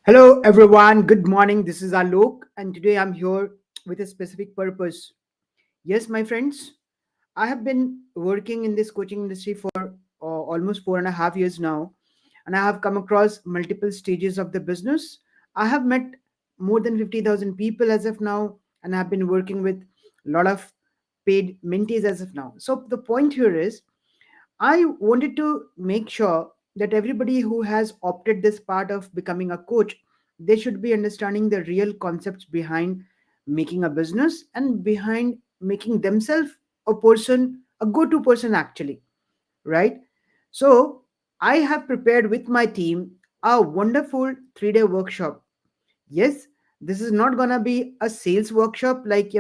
Hello, everyone. Good morning. This is Alok, and today I'm here with a specific purpose. Yes, my friends, I have been working in this coaching industry for almost 4.5 years now, and I have come across multiple stages of the business. I have met more than 50,000 people as of now, and I've been working with a lot of paid mentees as of now. So, the point here is I wanted to make sure that everybody who has opted this part of becoming a coach, they should be understanding the real concepts behind making a business and behind making themselves a go-to person actually, right? So I have prepared with my team a wonderful 3-day workshop. Yes, this is not gonna be a sales workshop like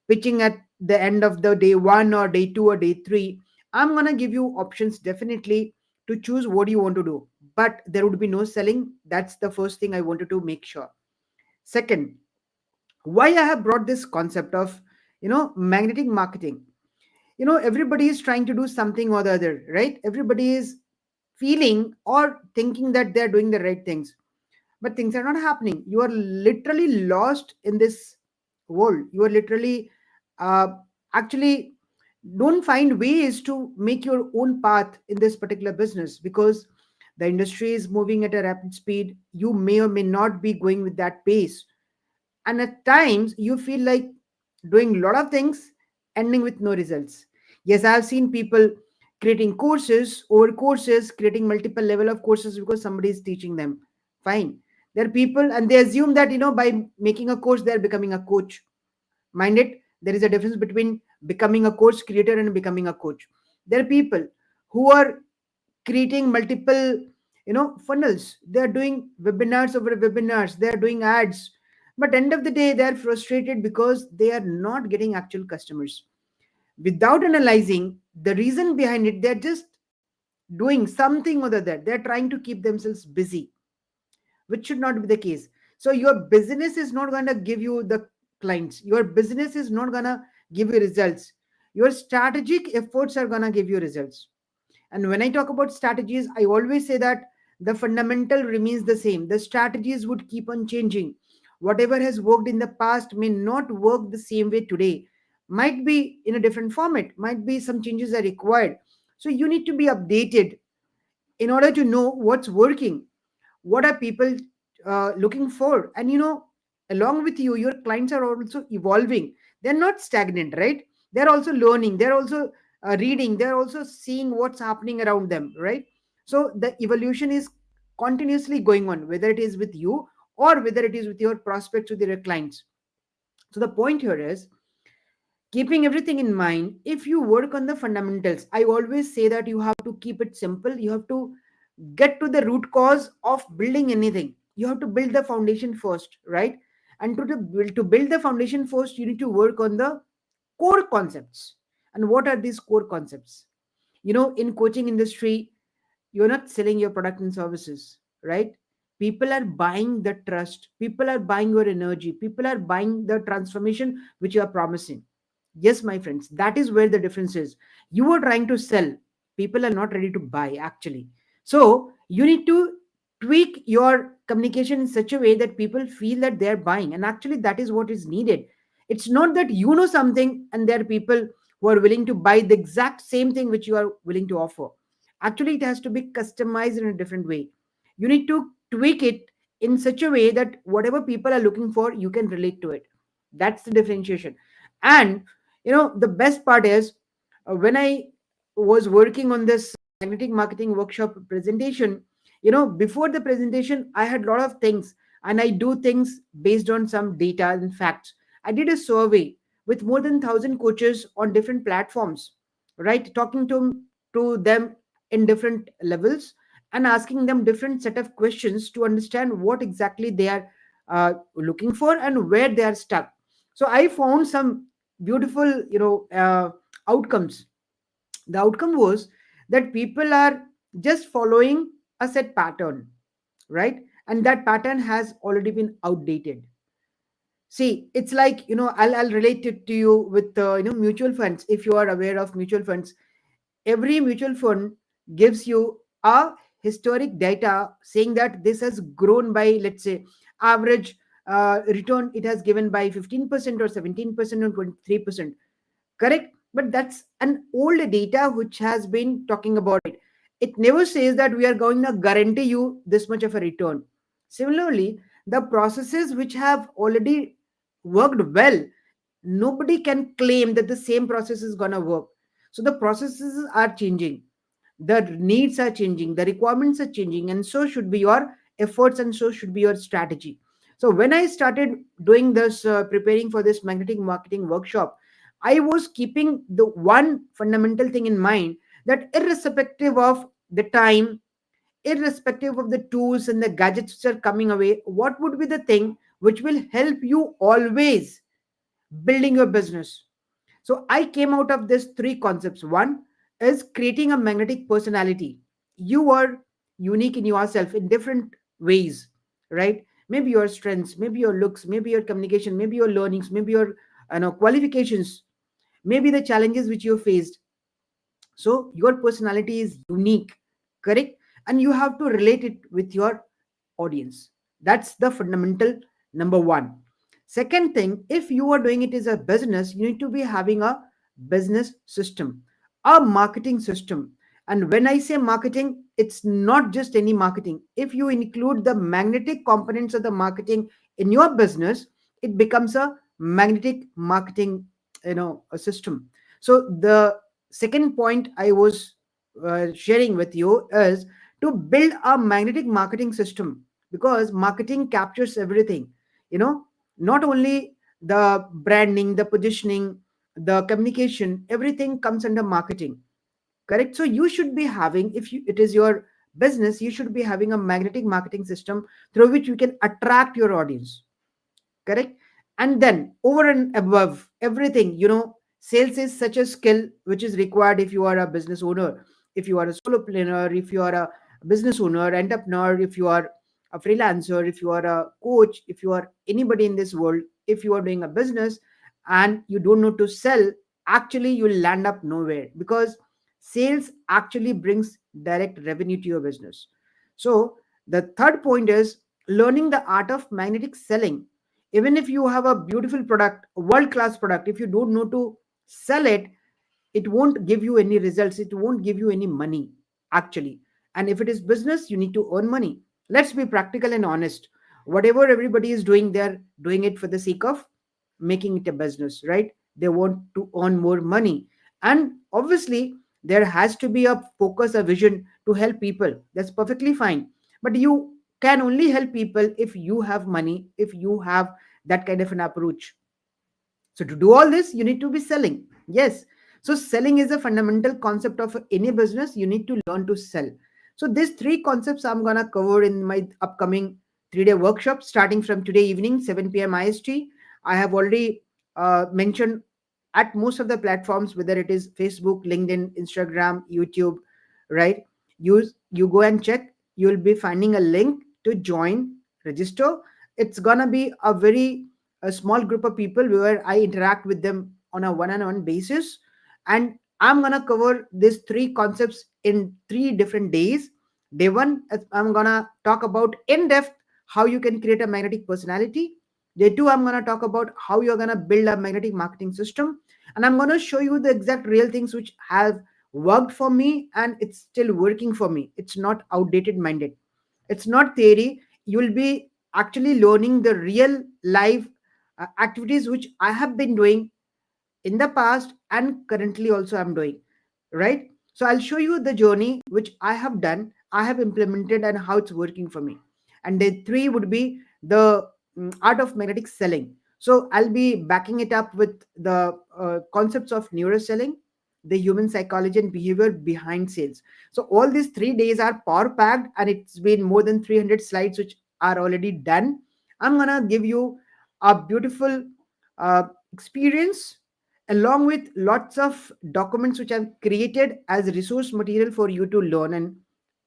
pitching at the end of the day one or day two or day three. I'm gonna give you options definitely to choose what you want to do, but there would be no selling. That's the first thing I wanted to make sure. Second, why I have brought this concept of magnetic marketing. Everybody is trying to do something or the other, right? Everybody is feeling or thinking that they're doing the right things, but things are not happening. You are literally lost in this world. You are literally uh, actually don't find ways to make your own path in this particular business because the industry is moving at a rapid speed. You may or may not be going with that pace, and at times you feel like doing a lot of things ending with no results. Yes, I have seen people creating courses over courses, creating multiple level of courses because somebody is teaching them. Fine, there are people and they assume that by making a course they're becoming a coach. Mind it, there is a difference between becoming a course creator and becoming a coach. There are people who are creating multiple funnels. They are doing webinars over webinars, they are doing ads, but end of the day they are frustrated because they are not getting actual customers. Without analyzing the reason behind it, they're just doing something or the other. They're trying to keep themselves busy, which should not be the case. So your business is not going to give you the clients, your business is not going to give you results. Your strategic efforts are going to give you results. And when I talk about strategies, I always say that the fundamental remains the same. The strategies would keep on changing. Whatever has worked in the past may not work the same way today, might be in a different format, might be some changes are required. So you need to be updated in order to know what's working, what are people looking for. And along with you, your clients are also evolving. They're not stagnant, right? They're also learning, they're also reading, they're also seeing what's happening around them, right? So the evolution is continuously going on, whether it is with you or whether it is with your prospects, with your clients. So the point here is, keeping everything in mind, if you work on the fundamentals, I always say that you have to keep it simple. You have to get to the root cause of building anything. You have to build the foundation first, right? And to build the foundation first, you need to work on the core concepts. And what are these core concepts? In coaching industry, you're not selling your product and services, right? People are buying the trust, people are buying your energy, people are buying the transformation which you are promising. Yes, my friends, that is where the difference is. You are trying to sell, people are not ready to buy actually. So you need to tweak your communication in such a way that people feel that they're buying, and actually that is what is needed. It's not that you know something and there are people who are willing to buy the exact same thing which you are willing to offer. Actually, it has to be customized in a different way. You need to tweak it in such a way that whatever people are looking for, you can relate to it. That's the differentiation. And the best part is, when I was working on this magnetic marketing workshop presentation, before the presentation I had a lot of things, and I do things based on some data and facts. I did a survey with more than 1,000 coaches on different platforms, right? Talking to them in different levels and asking them different set of questions to understand what exactly they are looking for and where they are stuck. So I found some beautiful outcomes. The outcome was that people are just following a set pattern, right? And that pattern has already been outdated. See, it's like, I'll relate it to you with mutual funds. If you are aware of mutual funds, every mutual fund gives you a historic data saying that this has grown by, let's say, average return it has given by 15% or 17% or 23%. Correct? But that's an old data which has been talking about it. It never says that we are going to guarantee you this much of a return. Similarly, the processes which have already worked well, nobody can claim that the same process is going to work. So the processes are changing, the needs are changing, the requirements are changing, and so should be your efforts, and so should be your strategy. So when I started doing this, preparing for this magnetic marketing workshop, I was keeping the one fundamental thing in mind, that irrespective of the time, irrespective of the tools and the gadgets which are coming away, what would be the thing which will help you always building your business? So I came out of this three concepts. One is creating a magnetic personality. You are unique in yourself in different ways, right? Maybe your strengths, maybe your looks, maybe your communication, maybe your learnings, maybe your qualifications, maybe the challenges which you faced. So your personality is unique, correct? And you have to relate it with your audience. That's the fundamental number one. Second thing, if you are doing it as a business, you need to be having a business system, a marketing system. And when I say marketing, it's not just any marketing. If you include the magnetic components of the marketing in your business, it becomes a magnetic marketing, a system. So the second point I was sharing with you is to build a magnetic marketing system, because marketing captures everything, you know not only the branding, the positioning, the communication, everything comes under marketing. Correct? So you should be having, if it is your business, you should be having a magnetic marketing system through which you can attract your audience. Correct? And then over and above everything, sales is such a skill which is required if you are a business owner, if you are a solopreneur, if you are a business owner, entrepreneur, if you are a freelancer, if you are a coach, if you are anybody in this world, if you are doing a business and you don't know to sell, actually you'll land up nowhere, because sales actually brings direct revenue to your business. So the third point is learning the art of magnetic selling. Even if you have a beautiful product, a world class product, if you don't know to sell it, it won't give you any results, it won't give you any money actually. And if it is business, you need to earn money. Let's be practical and honest. Whatever everybody is doing, they're doing it for the sake of making it a business, right? They want to earn more money, and obviously there has to be a focus, a vision to help people. That's perfectly fine, but you can only help people if you have money, if you have that kind of an approach. So to do all this, you need to be selling. Yes. So selling is a fundamental concept of any business. You need to learn to sell. So these three concepts I'm gonna cover in my upcoming 3-day workshop starting from today evening, 7 p.m. IST. I have already mentioned at most of the platforms, whether it is Facebook, LinkedIn, Instagram, YouTube, right? You go and check. You'll be finding a link to join, register. It's gonna be a small group of people where I interact with them on a one-on-one basis. And I'm going to cover these three concepts in 3 different days. Day one, I'm going to talk about in depth how you can create a magnetic personality. Day two, I'm going to talk about how you're going to build a magnetic marketing system. And I'm going to show you the exact real things which have worked for me and it's still working for me. It's not outdated minded. It's not theory. You will be actually learning the real life activities which I have been doing in the past and currently also I'm doing, right? So I'll show you the journey which I have done, I have implemented, and how it's working for me. And day three would be the art of magnetic selling. So I'll be backing it up with the concepts of neuroselling, the human psychology and behavior behind sales. So all these 3 days are power packed, and it's been more than 300 slides which are already done. I'm gonna give you a beautiful uh, experience along with lots of documents which I've created as resource material for you to learn and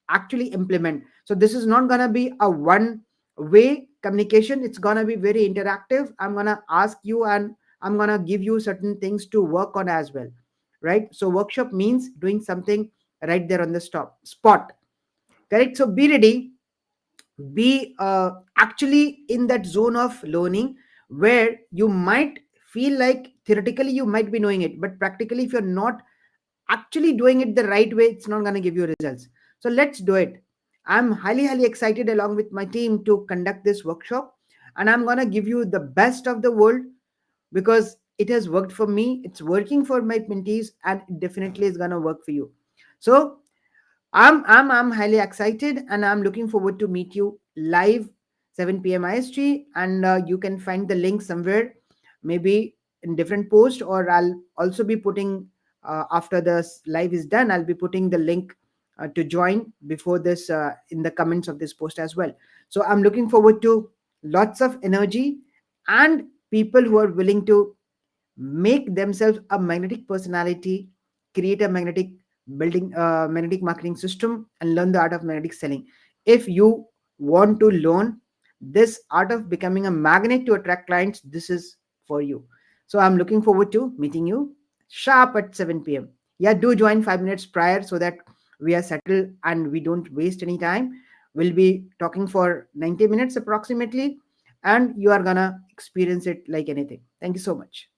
actually implement. So this is not going to be a one way communication. It's going to be very interactive. I'm going to ask you and I'm going to give you certain things to work on as well. Right? So workshop means doing something right there on the spot. correct? So be ready, be actually in that zone of learning where you might feel like theoretically you might be knowing it, but practically if you're not actually doing it the right way, it's not going to give you results. So let's do it. I'm highly excited along with my team to conduct this workshop, and I'm going to give you the best of the world because it has worked for me, it's working for my mentees, and it definitely is going to work for you. So I'm highly excited, and I'm looking forward to meet you live 7 p.m. IST, and you can find the link somewhere, maybe in different post, or I'll also be putting after the live is done, I'll be putting the link to join before this in the comments of this post as well. So I'm looking forward to lots of energy and people who are willing to make themselves a magnetic personality, create a magnetic marketing system, and learn the art of magnetic selling. If you want to learn this art of becoming a magnet to attract clients, this is for you. So I'm looking forward to meeting you sharp at 7 p.m. Yeah, do join 5 minutes prior so that we are settled and we don't waste any time. We'll be talking for 90 minutes approximately, and you are gonna experience it like anything. Thank you so much.